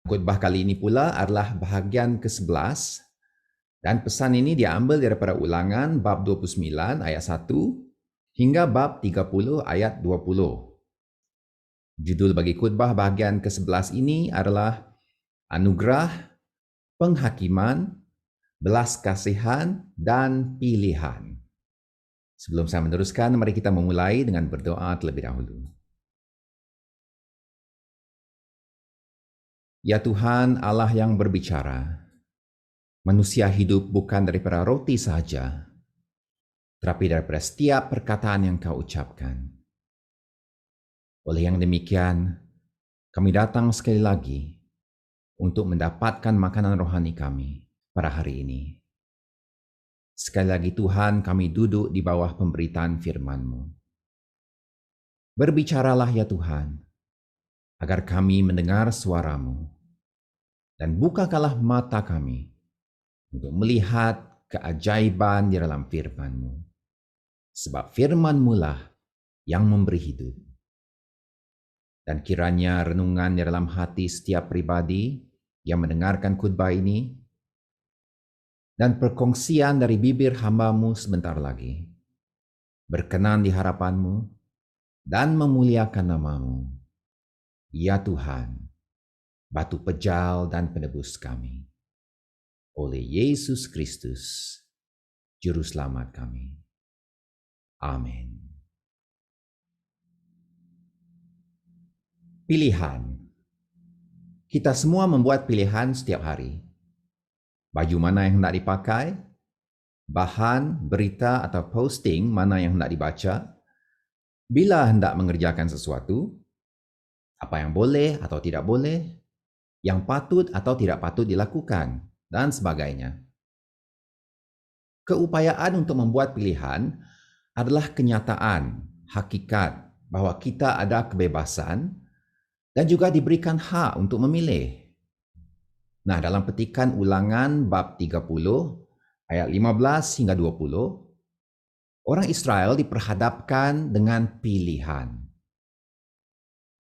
Khotbah kali ini pula adalah bahagian ke-11 dan pesan ini diambil daripada Ulangan bab 29 ayat 1 hingga bab 30 ayat 20. Judul bagi khotbah bahagian ke-11 ini adalah Anugerah, Penghakiman, Belas Kasihan dan Pilihan. Sebelum saya meneruskan, mari kita memulai dengan berdoa terlebih dahulu. Ya Tuhan Allah yang berbicara, manusia hidup bukan daripada roti sahaja, tetapi daripada setiap perkataan yang kau ucapkan. Oleh yang demikian, kami datang sekali lagi untuk mendapatkan makanan rohani kami pada hari ini. Sekali lagi Tuhan, kami duduk di bawah pemberitaan firman-Mu. Berbicaralah ya Tuhan, agar kami mendengar suara-Mu, dan bukakanlah mata kami untuk melihat keajaiban di dalam firman-Mu. Sebab firman-Mu lah yang memberi hidup. Dan kiranya renungan di dalam hati setiap pribadi yang mendengarkan khotbah ini dan perkongsian dari bibir hamba-Mu sebentar lagi berkenan di harapan-Mu dan memuliakan nama-Mu. Ya Tuhan, batu pejal dan penebus kami. Oleh Yesus Kristus, Juru Selamat kami. Amin. Pilihan. Kita semua membuat pilihan setiap hari. Baju mana yang hendak dipakai, bahan, berita atau posting mana yang hendak dibaca, bila hendak mengerjakan sesuatu, apa yang boleh atau tidak boleh, yang patut atau tidak patut dilakukan, dan sebagainya. Keupayaan untuk membuat pilihan adalah kenyataan, hakikat bahwa kita ada kebebasan dan juga diberikan hak untuk memilih. Nah, dalam petikan Ulangan bab 30 ayat 15 hingga 20, orang Israel diperhadapkan dengan pilihan.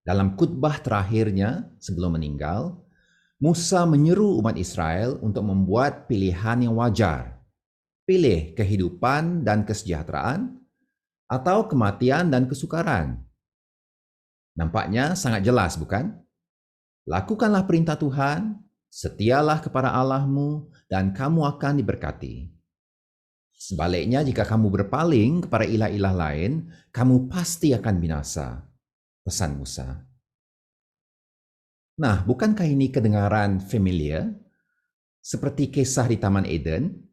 Dalam khotbah terakhirnya sebelum meninggal, Musa menyeru umat Israel untuk membuat pilihan yang wajar. Pilih kehidupan dan kesejahteraan atau kematian dan kesukaran. Nampaknya sangat jelas, bukan? Lakukanlah perintah Tuhan, setialah kepada Allah-Mu, dan kamu akan diberkati. Sebaliknya, jika kamu berpaling kepada ilah-ilah lain, kamu pasti akan binasa. Pesan Musa. Nah, bukankah ini kedengaran familiar? Seperti kisah di Taman Eden?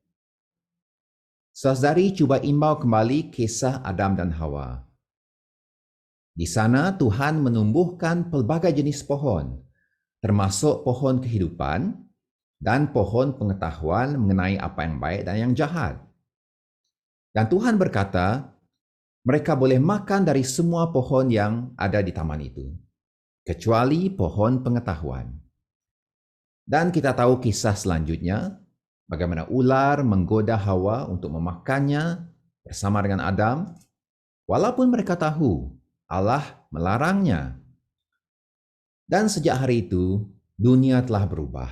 Saudari cuba imbau kembali kisah Adam dan Hawa. Di sana Tuhan menumbuhkan pelbagai jenis pohon, termasuk pohon kehidupan dan pohon pengetahuan mengenai apa yang baik dan yang jahat. Dan Tuhan berkata, mereka boleh makan dari semua pohon yang ada di taman itu, kecuali pohon pengetahuan. Dan kita tahu kisah selanjutnya, bagaimana ular menggoda Hawa untuk memakannya bersama dengan Adam, walaupun mereka tahu Allah melarangnya. Dan sejak hari itu, dunia telah berubah.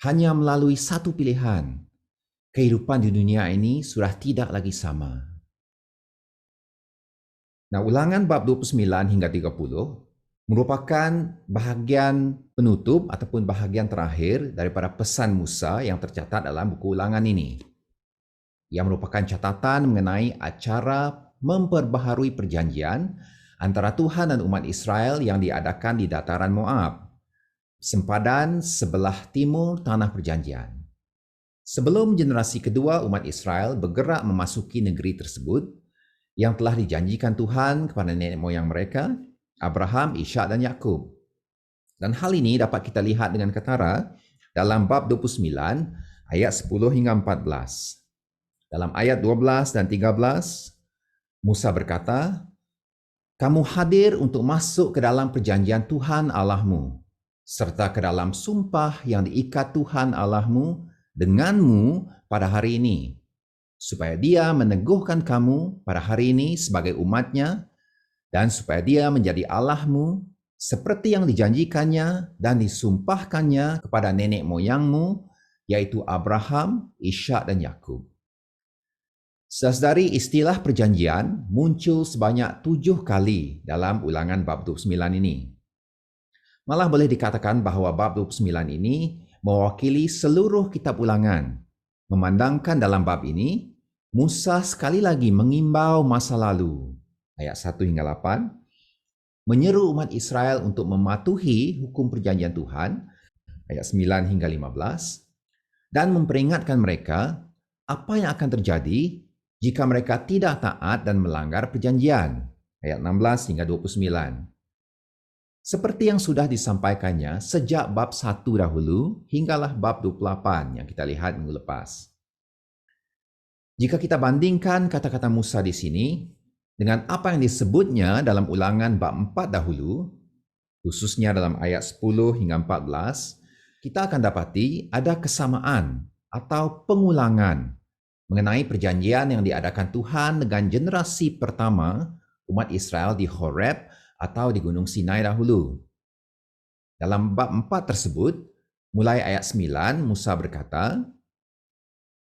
Hanya melalui satu pilihan, kehidupan di dunia ini sudah tidak lagi sama. Nah, Ulangan bab 29 hingga 30 merupakan bahagian penutup ataupun bahagian terakhir daripada pesan Musa yang tercatat dalam buku Ulangan ini. Yang merupakan catatan mengenai acara memperbaharui perjanjian antara Tuhan dan umat Israel yang diadakan di dataran Moab, sempadan sebelah timur tanah perjanjian. Sebelum generasi kedua umat Israel bergerak memasuki negeri tersebut yang telah dijanjikan Tuhan kepada nenek moyang mereka, Abraham, Ishak dan Yakub. Dan hal ini dapat kita lihat dengan ketara dalam bab 29 ayat 10 hingga 14. Dalam ayat 12 dan 13, Musa berkata, "Kamu hadir untuk masuk ke dalam perjanjian Tuhan Allahmu, serta ke dalam sumpah yang diikat Tuhan Allahmu denganmu pada hari ini, supaya Dia meneguhkan kamu pada hari ini sebagai umat-Nya, dan supaya Dia menjadi Allahmu seperti yang dijanjikannya dan disumpahkannya kepada nenek moyangmu, yaitu Abraham, Ishak dan Yakub. Saudari, istilah perjanjian muncul sebanyak 7 kali dalam Ulangan bab 29 ini. Malah boleh dikatakan bahawa bab 29 ini mewakili seluruh kitab Ulangan. Memandangkan dalam bab ini, Musa sekali lagi mengimbau masa lalu, ayat 1 hingga 8, menyeru umat Israel untuk mematuhi hukum perjanjian Tuhan, ayat 9 hingga 15, dan memperingatkan mereka apa yang akan terjadi jika mereka tidak taat dan melanggar perjanjian, ayat 16 hingga 29. Seperti yang sudah disampaikannya sejak bab 1 dahulu hinggalah bab 28 yang kita lihat minggu lepas. Jika kita bandingkan kata-kata Musa di sini dengan apa yang disebutnya dalam Ulangan bab 4 dahulu, khususnya dalam ayat 10 hingga 14, kita akan dapati ada kesamaan atau pengulangan mengenai perjanjian yang diadakan Tuhan dengan generasi pertama umat Israel di Horeb atau di Gunung Sinai dahulu. Dalam bab 4 tersebut, mulai ayat 9, Musa berkata,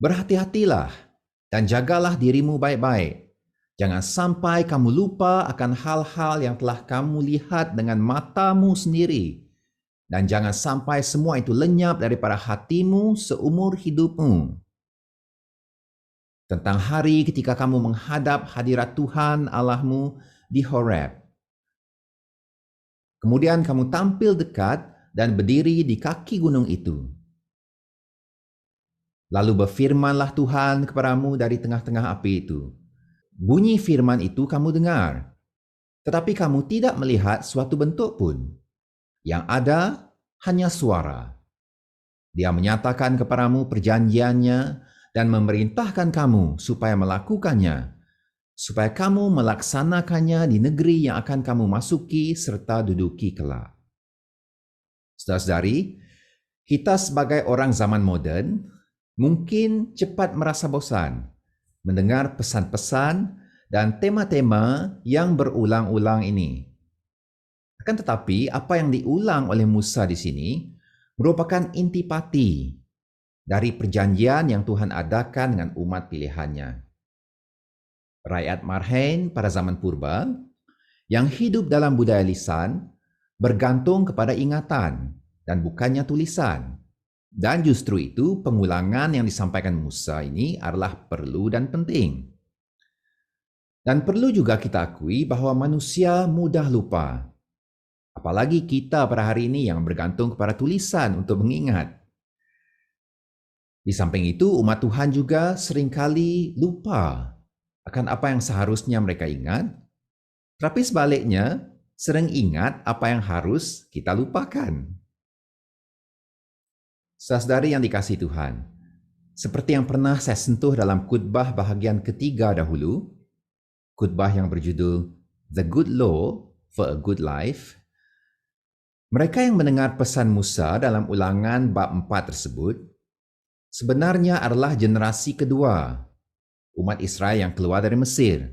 "Berhati-hatilah dan jagalah dirimu baik-baik. Jangan sampai kamu lupa akan hal-hal yang telah kamu lihat dengan matamu sendiri. Dan jangan sampai semua itu lenyap daripada hatimu seumur hidupmu. Tentang hari ketika kamu menghadap hadirat Tuhan Allahmu di Horeb. Kemudian kamu tampil dekat dan berdiri di kaki gunung itu. Lalu berfirmanlah Tuhan kepadamu dari tengah-tengah api itu. Bunyi firman itu kamu dengar, tetapi kamu tidak melihat suatu bentuk pun. Yang ada hanya suara. Dia menyatakan kepadamu perjanjiannya dan memerintahkan kamu supaya melakukannya, supaya kamu melaksanakannya di negeri yang akan kamu masuki serta duduki kelak." Saudara-saudari, kita sebagai orang zaman moden mungkin cepat merasa bosan mendengar pesan-pesan dan tema-tema yang berulang-ulang ini. Akan tetapi, apa yang diulang oleh Musa di sini merupakan intipati dari perjanjian yang Tuhan adakan dengan umat pilihannya. Rakyat Marhain pada zaman purba yang hidup dalam budaya lisan bergantung kepada ingatan dan bukannya tulisan. Dan justru itu pengulangan yang disampaikan Musa ini adalah perlu dan penting. Dan perlu juga kita akui bahwa manusia mudah lupa. Apalagi kita pada hari ini yang bergantung kepada tulisan untuk mengingat. Di samping itu, umat Tuhan juga seringkali lupa akan apa yang seharusnya mereka ingat, tapi sebaliknya sering ingat apa yang harus kita lupakan. Saudari yang dikasihi Tuhan, seperti yang pernah saya sentuh dalam khutbah bahagian ketiga dahulu, khutbah yang berjudul The Good Law for a Good Life, mereka yang mendengar pesan Musa dalam Ulangan bab 4 tersebut sebenarnya adalah generasi kedua umat Israel yang keluar dari Mesir.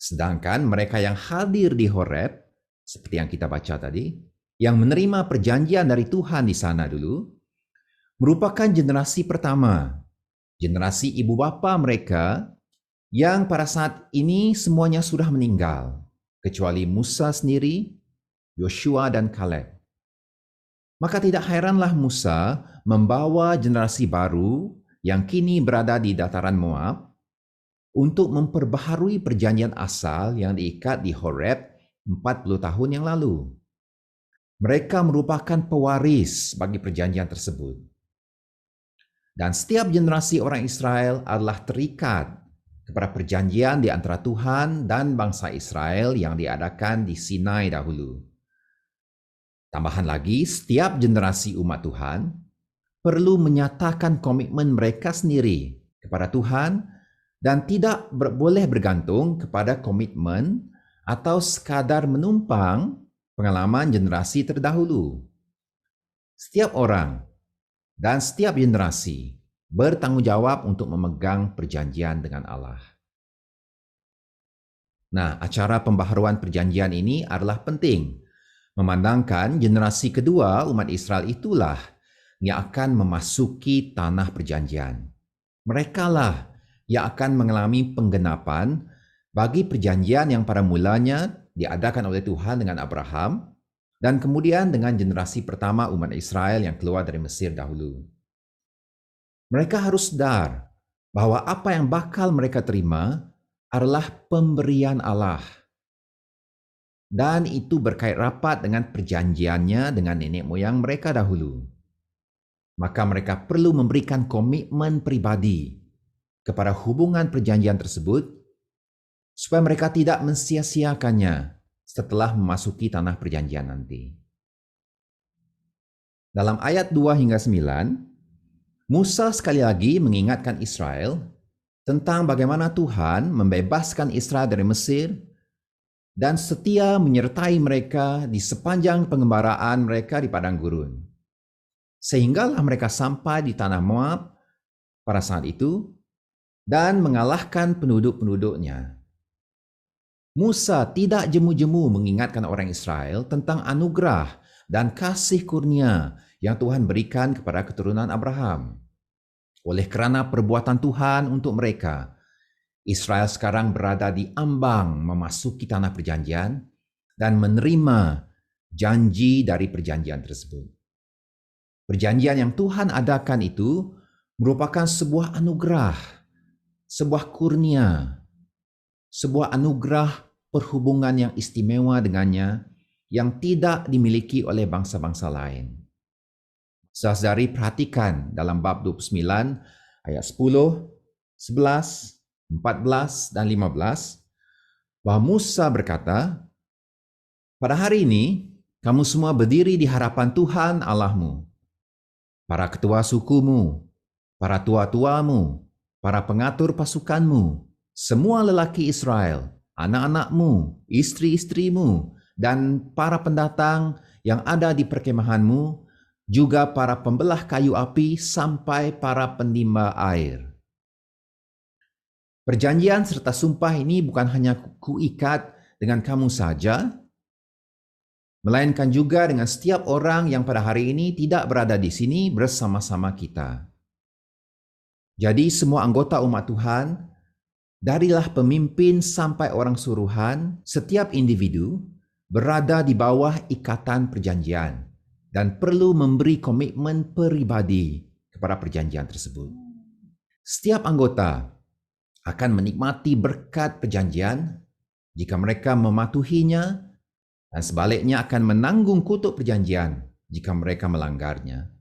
Sedangkan mereka yang hadir di Horeb, seperti yang kita baca tadi, yang menerima perjanjian dari Tuhan di sana dulu, merupakan generasi pertama, generasi ibu bapa mereka yang pada saat ini semuanya sudah meninggal, kecuali Musa sendiri, Yoshua dan Kaleb. Maka tidak heranlah Musa membawa generasi baru yang kini berada di dataran Moab untuk memperbaharui perjanjian asal yang diikat di Horeb 40 tahun yang lalu. Mereka merupakan pewaris bagi perjanjian tersebut. Dan setiap generasi orang Israel adalah terikat kepada perjanjian di antara Tuhan dan bangsa Israel yang diadakan di Sinai dahulu. Tambahan lagi, setiap generasi umat Tuhan perlu menyatakan komitmen mereka sendiri kepada Tuhan dan tidak boleh bergantung kepada komitmen atau sekadar menumpang pengalaman generasi terdahulu. Setiap orang dan setiap generasi bertanggungjawab untuk memegang perjanjian dengan Allah. Nah, acara pembaharuan perjanjian ini adalah penting memandangkan generasi kedua umat Israel itulah yang akan memasuki tanah perjanjian. Merekalah yang akan mengalami penggenapan bagi perjanjian yang pada mulanya diadakan oleh Tuhan dengan Abraham dan kemudian dengan generasi pertama umat Israel yang keluar dari Mesir dahulu. Mereka harus sadar bahwa apa yang bakal mereka terima adalah pemberian Allah. Dan itu berkait rapat dengan perjanjiannya dengan nenek moyang mereka dahulu. Maka mereka perlu memberikan komitmen pribadi kepada hubungan perjanjian tersebut supaya mereka tidak mensia-siakannya setelah memasuki tanah perjanjian nanti. Dalam ayat 2 hingga 9, Musa sekali lagi mengingatkan Israel tentang bagaimana Tuhan membebaskan Israel dari Mesir dan setia menyertai mereka di sepanjang pengembaraan mereka di padang gurun. Sehinggalah mereka sampai di tanah Moab pada saat itu dan mengalahkan penduduk-penduduknya. Musa tidak jemu-jemu mengingatkan orang Israel tentang anugerah dan kasih kurnia yang Tuhan berikan kepada keturunan Abraham. Oleh kerana perbuatan Tuhan untuk mereka, Israel sekarang berada di ambang memasuki tanah perjanjian dan menerima janji dari perjanjian tersebut. Perjanjian yang Tuhan adakan itu merupakan sebuah anugerah, sebuah kurnia, sebuah anugerah perhubungan yang istimewa dengannya yang tidak dimiliki oleh bangsa-bangsa lain. Saudari perhatikan dalam bab 29 ayat 10, 11, 14 dan 15 bahwa Musa berkata, "Pada hari ini kamu semua berdiri di hadapan Tuhan Allahmu. Para ketua sukumu, para tua-tuamu, para pengatur pasukanmu, semua lelaki Israel, anak-anakmu, istri-istrimu, dan para pendatang yang ada di perkemahanmu, juga para pembelah kayu api sampai para penimba air." Perjanjian serta sumpah ini bukan hanya kuikat dengan kamu saja, melainkan juga dengan setiap orang yang pada hari ini tidak berada di sini bersama-sama kita. Jadi semua anggota umat Tuhan, darilah pemimpin sampai orang suruhan, setiap individu berada di bawah ikatan perjanjian dan perlu memberi komitmen pribadi kepada perjanjian tersebut. Setiap anggota akan menikmati berkat perjanjian jika mereka mematuhinya dan sebaliknya akan menanggung kutuk perjanjian jika mereka melanggarnya.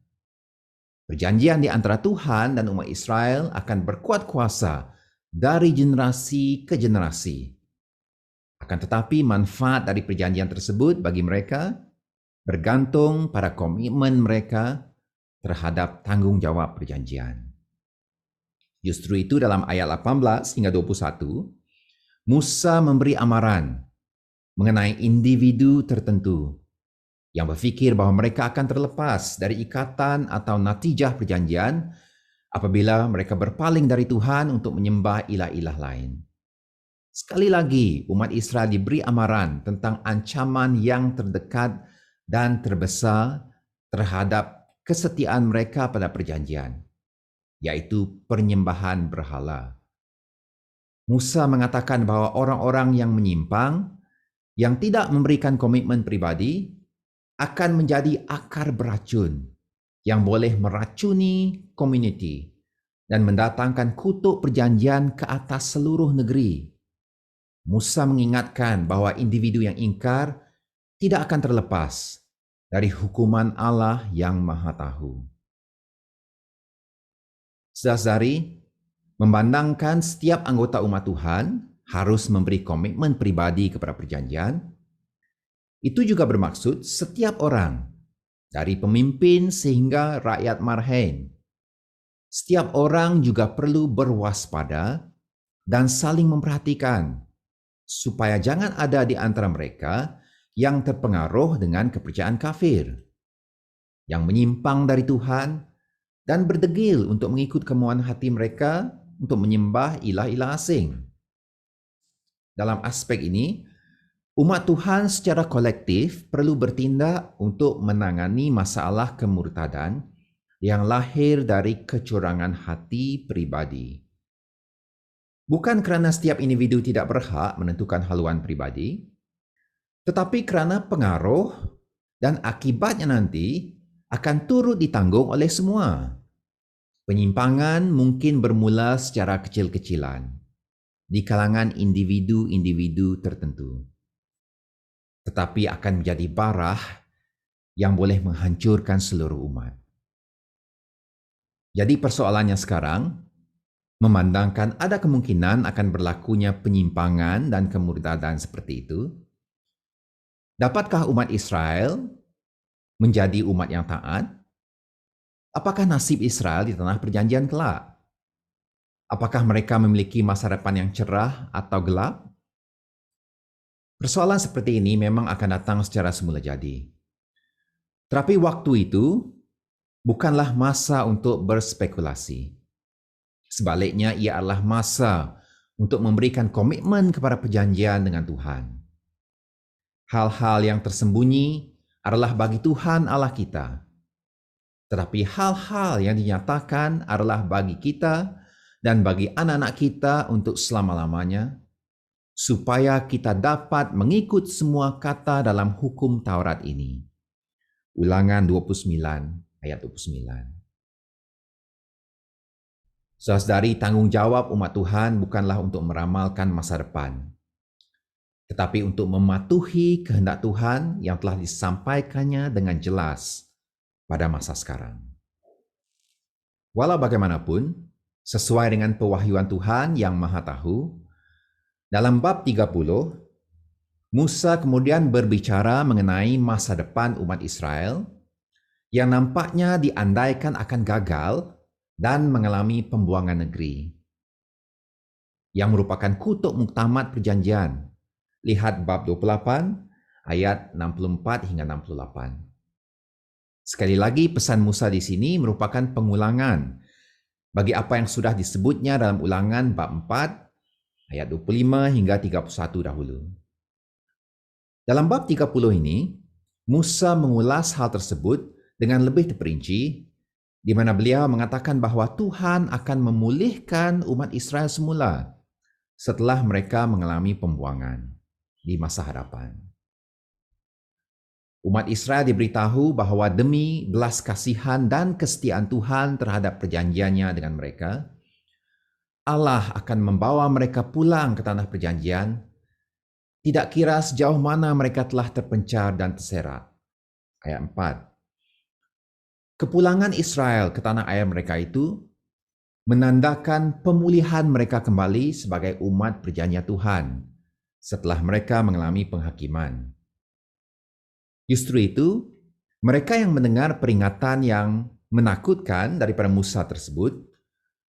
Perjanjian di antara Tuhan dan umat Israel akan berkuat kuasa dari generasi ke generasi. Akan tetapi manfaat dari perjanjian tersebut bagi mereka bergantung pada komitmen mereka terhadap tanggung jawab perjanjian. Justru itu dalam ayat 18 hingga 21, Musa memberi amaran mengenai individu tertentu yang berfikir bahawa mereka akan terlepas dari ikatan atau natijah perjanjian apabila mereka berpaling dari Tuhan untuk menyembah ilah-ilah lain. Sekali lagi, umat Israel diberi amaran tentang ancaman yang terdekat dan terbesar terhadap kesetiaan mereka pada perjanjian, yaitu penyembahan berhala. Musa mengatakan bahawa orang-orang yang menyimpang, yang tidak memberikan komitmen pribadi, akan menjadi akar beracun yang boleh meracuni komuniti dan mendatangkan kutuk perjanjian ke atas seluruh negeri. Musa mengingatkan bahawa individu yang ingkar tidak akan terlepas dari hukuman Allah yang Maha Tahu. Saudara-saudari, memandangkan setiap anggota umat Tuhan harus memberi komitmen pribadi kepada perjanjian, itu juga bermaksud setiap orang, dari pemimpin sehingga rakyat marhain. Setiap orang juga perlu berwaspada dan saling memperhatikan, supaya jangan ada di antara mereka yang terpengaruh dengan kepercayaan kafir, yang menyimpang dari Tuhan dan berdegil untuk mengikut kemauan hati mereka untuk menyembah ilah-ilah asing. Dalam aspek ini, Umat Tuhan secara kolektif perlu bertindak untuk menangani masalah kemurtadan yang lahir dari kecurangan hati pribadi. Bukan kerana setiap individu tidak berhak menentukan haluan pribadi, tetapi kerana pengaruh dan akibatnya nanti akan turut ditanggung oleh semua. Penyimpangan mungkin bermula secara kecil-kecilan di kalangan individu-individu tertentu, tetapi akan menjadi barah yang boleh menghancurkan seluruh umat. Jadi persoalannya sekarang, memandangkan ada kemungkinan akan berlakunya penyimpangan dan kemurtadan seperti itu, dapatkah umat Israel menjadi umat yang taat? Apakah nasib Israel di tanah perjanjian kelak? Apakah mereka memiliki masa depan yang cerah atau gelap? Persoalan seperti ini memang akan datang secara semula jadi. Tetapi waktu itu bukanlah masa untuk berspekulasi. Sebaliknya, ia adalah masa untuk memberikan komitmen kepada perjanjian dengan Tuhan. Hal-hal yang tersembunyi adalah bagi Tuhan Allah kita. Tetapi hal-hal yang dinyatakan adalah bagi kita dan bagi anak-anak kita untuk selama-lamanya, supaya kita dapat mengikut semua kata dalam hukum Taurat ini. Ulangan 29 ayat 29. Saudari, tanggungjawab umat Tuhan bukanlah untuk meramalkan masa depan, tetapi untuk mematuhi kehendak Tuhan yang telah disampaikannya dengan jelas pada masa sekarang. Walau bagaimanapun, sesuai dengan pewahyuan Tuhan yang Maha Tahu, dalam bab 30, Musa kemudian berbicara mengenai masa depan umat Israel yang nampaknya diandaikan akan gagal dan mengalami pembuangan negeri, yang merupakan kutuk muktamad perjanjian. Lihat bab 28 ayat 64 hingga 68. Sekali lagi, pesan Musa di sini merupakan pengulangan bagi apa yang sudah disebutnya dalam Ulangan bab 4 ayat 25 hingga 31 dahulu. Dalam bab 30 ini, Musa mengulas hal tersebut dengan lebih terperinci, di mana beliau mengatakan bahawa Tuhan akan memulihkan umat Israel semula setelah mereka mengalami pembuangan di masa hadapan. Umat Israel diberitahu bahawa demi belas kasihan dan kesetiaan Tuhan terhadap perjanjiannya dengan mereka, Allah akan membawa mereka pulang ke tanah perjanjian, tidak kira sejauh mana mereka telah terpencar dan terserak. Ayat 4. Kepulangan Israel ke tanah air mereka itu menandakan pemulihan mereka kembali sebagai umat perjanjian Tuhan setelah mereka mengalami penghakiman. Justru itu, mereka yang mendengar peringatan yang menakutkan daripada Musa tersebut,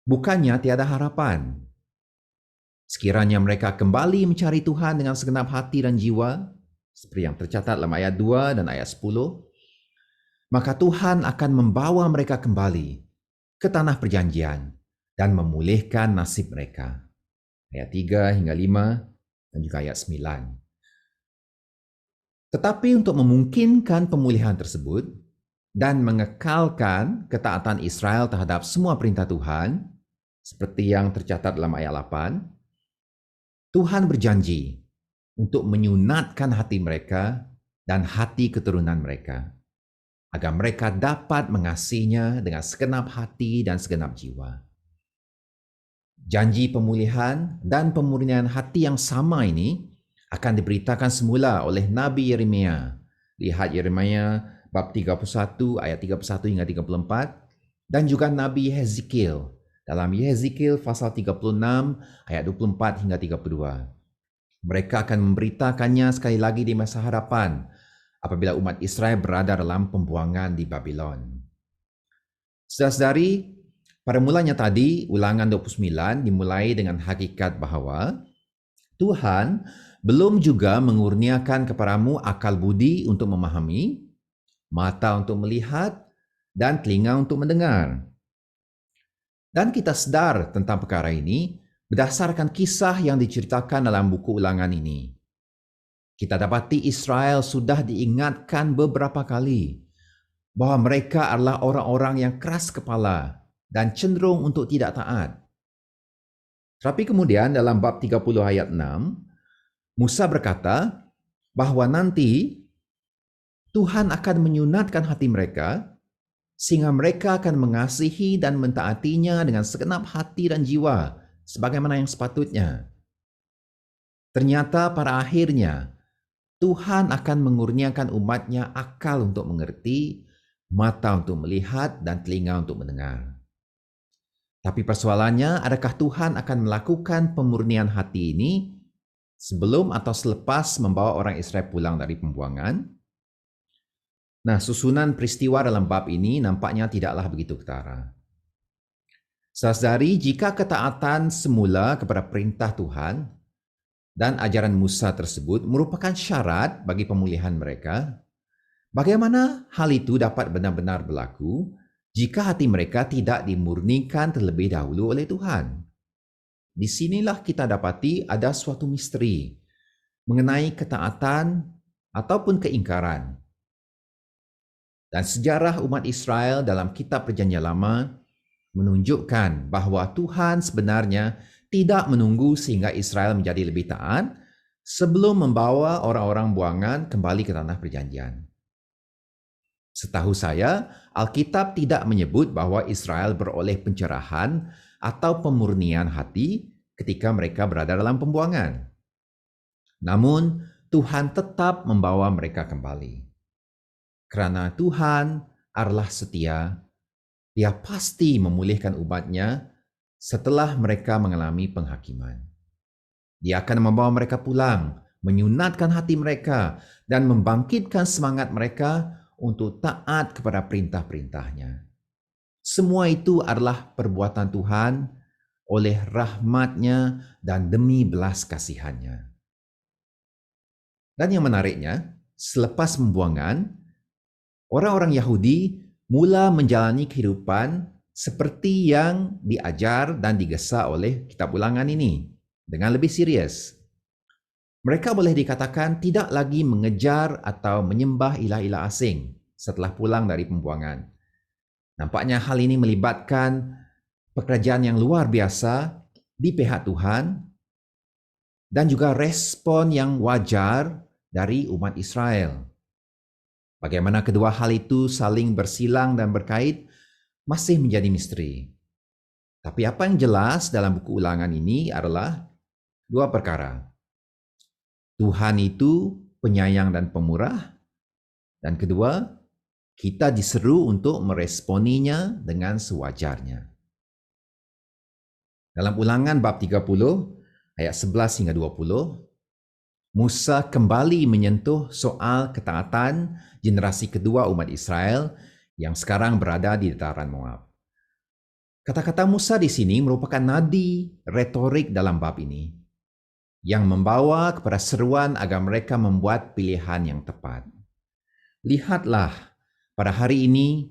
bukannya tiada harapan. Sekiranya mereka kembali mencari Tuhan dengan segenap hati dan jiwa, seperti yang tercatat dalam ayat 2 dan ayat 10, maka Tuhan akan membawa mereka kembali ke tanah perjanjian dan memulihkan nasib mereka. Ayat 3 hingga 5 dan juga ayat 9. Tetapi untuk memungkinkan pemulihan tersebut dan mengekalkan ketaatan Israel terhadap semua perintah Tuhan, seperti yang tercatat dalam ayat 8, Tuhan berjanji untuk menyunatkan hati mereka dan hati keturunan mereka, agar mereka dapat mengasihinya dengan segenap hati dan segenap jiwa. Janji pemulihan dan pemurnian hati yang sama ini akan diberitakan semula oleh Nabi Yeremia. Lihat Yeremia bab 31 ayat 31 hingga 34 dan juga Nabi Hezekiel dalam Yehezikiel pasal 36 ayat 24 hingga 32. Mereka akan memberitakannya sekali lagi di masa hadapan apabila umat Israel berada dalam pembuangan di Babylon. Saudara-saudari, pada mulanya tadi Ulangan 29 dimulai dengan hakikat bahawa Tuhan belum juga mengurniakan kepadamu akal budi untuk memahami, mata untuk melihat, dan telinga untuk mendengar. Dan kita sedar tentang perkara ini berdasarkan kisah yang diceritakan dalam buku Ulangan ini. Kita dapati Israel sudah diingatkan beberapa kali bahwa mereka adalah orang-orang yang keras kepala dan cenderung untuk tidak taat. Tapi kemudian dalam bab 30 ayat 6, Musa berkata bahwa nanti Tuhan akan menyunatkan hati mereka sehingga mereka akan mengasihi dan mentaatinya dengan segenap hati dan jiwa sebagaimana yang sepatutnya. Ternyata pada akhirnya Tuhan akan mengurniakan umatnya akal untuk mengerti, mata untuk melihat, dan telinga untuk mendengar. Tapi persoalannya, adakah Tuhan akan melakukan pemurnian hati ini sebelum atau selepas membawa orang Israel pulang dari pembuangan? Nah, susunan peristiwa dalam bab ini nampaknya tidaklah begitu ketara. Saudari, jika ketaatan semula kepada perintah Tuhan dan ajaran Musa tersebut merupakan syarat bagi pemulihan mereka, bagaimana hal itu dapat benar-benar berlaku jika hati mereka tidak dimurnikan terlebih dahulu oleh Tuhan? Di sinilah kita dapati ada suatu misteri mengenai ketaatan ataupun keingkaran. Dan sejarah umat Israel dalam kitab Perjanjian Lama menunjukkan bahawa Tuhan sebenarnya tidak menunggu sehingga Israel menjadi lebih taat sebelum membawa orang-orang buangan kembali ke tanah perjanjian. Setahu saya, Alkitab tidak menyebut bahawa Israel beroleh pencerahan atau pemurnian hati ketika mereka berada dalam pembuangan. Namun, Tuhan tetap membawa mereka kembali. Kerana Tuhan adalah setia, Dia pasti memulihkan umatnya setelah mereka mengalami penghakiman. Dia akan membawa mereka pulang, menyunatkan hati mereka, dan membangkitkan semangat mereka untuk taat kepada perintah-perintahnya. Semua itu adalah perbuatan Tuhan oleh rahmat-Nya dan demi belas kasihan-Nya. Dan yang menariknya, selepas pembuangan, orang-orang Yahudi mula menjalani kehidupan seperti yang diajar dan digesa oleh kitab Ulangan ini dengan lebih serius. Mereka boleh dikatakan tidak lagi mengejar atau menyembah ilah-ilah asing setelah pulang dari pembuangan. Nampaknya hal ini melibatkan pekerjaan yang luar biasa di pihak Tuhan dan juga respon yang wajar dari umat Israel. Bagaimana kedua hal itu saling bersilang dan berkait masih menjadi misteri. Tapi apa yang jelas dalam buku Ulangan ini adalah dua perkara. Tuhan itu penyayang dan pemurah. Dan kedua, kita diseru untuk meresponinya dengan sewajarnya. Dalam Ulangan bab 30, ayat 11 hingga 20, Musa kembali menyentuh soal ketaatan generasi kedua umat Israel yang sekarang berada di dataran Moab. Kata-kata Musa di sini merupakan nadi retorik dalam bab ini yang membawa kepada seruan agar mereka membuat pilihan yang tepat. Lihatlah, pada hari ini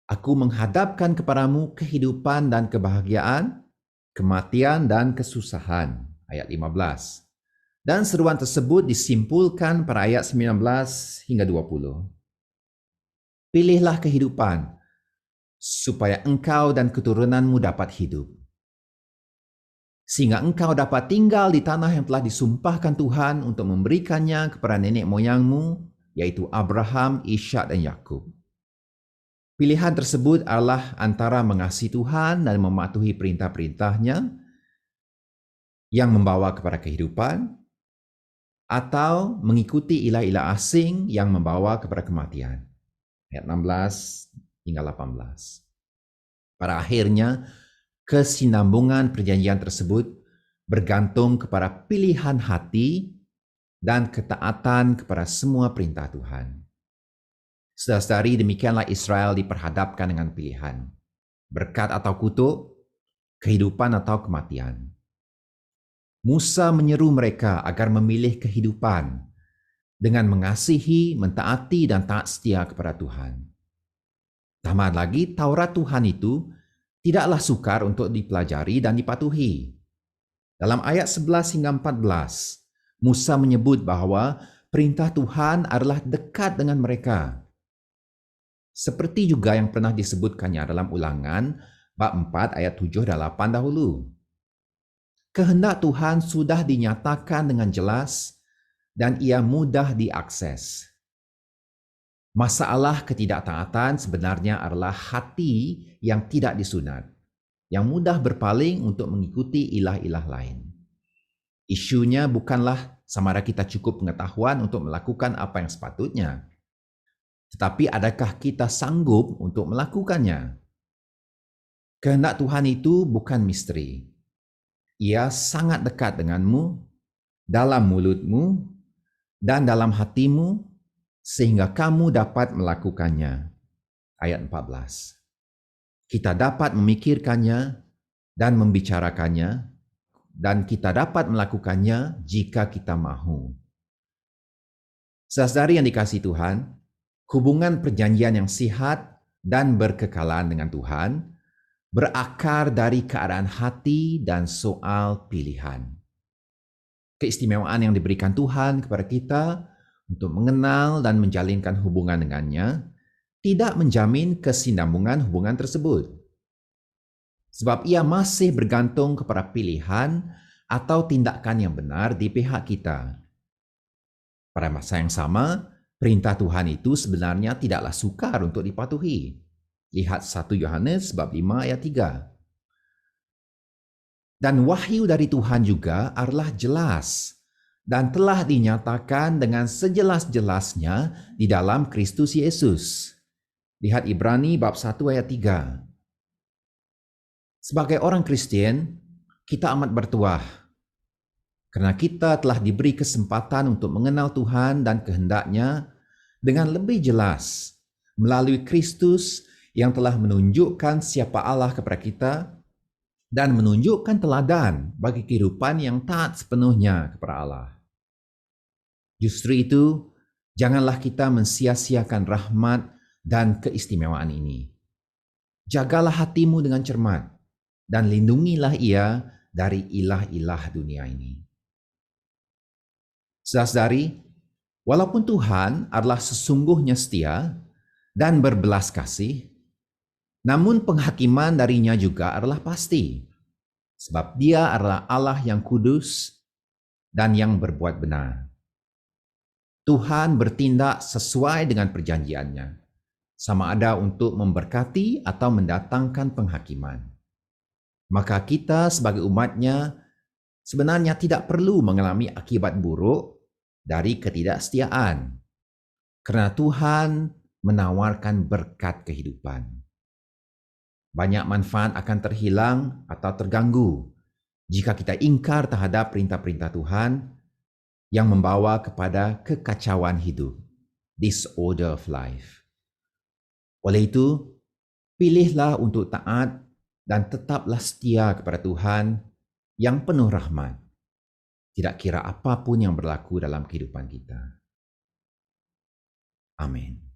aku menghadapkan kepadamu kehidupan dan kebahagiaan, kematian dan kesusahan. Ayat 15. Dan seruan tersebut disimpulkan pada ayat 19 hingga 20. Pilihlah kehidupan, supaya engkau dan keturunanmu dapat hidup. Sehingga engkau dapat tinggal di tanah yang telah disumpahkan Tuhan untuk memberikannya kepada nenek moyangmu, yaitu Abraham, Ishak dan Yakub. Pilihan tersebut adalah antara mengasihi Tuhan dan mematuhi perintah-perintahnya yang membawa kepada kehidupan, atau mengikuti ilah-ilah asing yang membawa kepada kematian. Ayat 16 hingga 18. Pada akhirnya, kesinambungan perjanjian tersebut bergantung kepada pilihan hati dan ketaatan kepada semua perintah Tuhan. Saudara-saudari, demikianlah Israel diperhadapkan dengan pilihan. Berkat atau kutuk, kehidupan atau kematian. Musa menyeru mereka agar memilih kehidupan dengan mengasihi, mentaati dan taat setia kepada Tuhan. Tambah lagi, Taurat Tuhan itu tidaklah sukar untuk dipelajari dan dipatuhi. Dalam ayat 11 hingga 14, Musa menyebut bahawa perintah Tuhan adalah dekat dengan mereka. Seperti juga yang pernah disebutkannya dalam Ulangan bab 4 ayat 7 dan 8 dahulu. Kehendak Tuhan sudah dinyatakan dengan jelas dan ia mudah diakses. Masalah ketidaktaatan sebenarnya adalah hati yang tidak disunat, yang mudah berpaling untuk mengikuti ilah-ilah lain. Isunya bukanlah sama ada kita cukup pengetahuan untuk melakukan apa yang sepatutnya, tetapi adakah kita sanggup untuk melakukannya? Kehendak Tuhan itu bukan misteri. Ia sangat dekat denganmu, dalam mulutmu, dan dalam hatimu, sehingga kamu dapat melakukannya. Ayat 14. Kita dapat memikirkannya dan membicarakannya, dan kita dapat melakukannya jika kita mahu. Saudari yang dikasihi Tuhan, hubungan perjanjian yang sihat dan berkekalan dengan Tuhan berakar dari keadaan hati dan soal pilihan. Keistimewaan yang diberikan Tuhan kepada kita untuk mengenal dan menjalinkan hubungan dengannya tidak menjamin kesinambungan hubungan tersebut. Sebab ia masih bergantung kepada pilihan atau tindakan yang benar di pihak kita. Pada masa yang sama, perintah Tuhan itu sebenarnya tidaklah sukar untuk dipatuhi. Lihat 1 Yohanes bab 5 ayat 3. Dan wahyu dari Tuhan juga adalah jelas dan telah dinyatakan dengan sejelas-jelasnya di dalam Kristus Yesus. Lihat Ibrani bab 1 ayat 3. Sebagai orang Kristen, kita amat bertuah karena kita telah diberi kesempatan untuk mengenal Tuhan dan kehendak-Nya dengan lebih jelas melalui Kristus yang telah menunjukkan siapa Allah kepada kita dan menunjukkan teladan bagi kehidupan yang taat sepenuhnya kepada Allah. Justru itu, janganlah kita mensia-siakan rahmat dan keistimewaan ini. Jagalah hatimu dengan cermat dan lindungilah ia dari ilah-ilah dunia ini. Saudari, walaupun Tuhan adalah sesungguhnya setia dan berbelas kasih, namun penghakiman darinya juga adalah pasti, sebab Dia adalah Allah yang kudus dan yang berbuat benar. Tuhan bertindak sesuai dengan perjanjiannya, sama ada untuk memberkati atau mendatangkan penghakiman. Maka kita sebagai umatnya sebenarnya tidak perlu mengalami akibat buruk dari ketidaksetiaan, karena Tuhan menawarkan berkat kehidupan. Banyak manfaat akan terhilang atau terganggu jika kita ingkar terhadap perintah-perintah Tuhan yang membawa kepada kekacauan hidup, disorder of life. Oleh itu, pilihlah untuk taat dan tetaplah setia kepada Tuhan yang penuh rahmat, tidak kira apapun yang berlaku dalam kehidupan kita. Amin.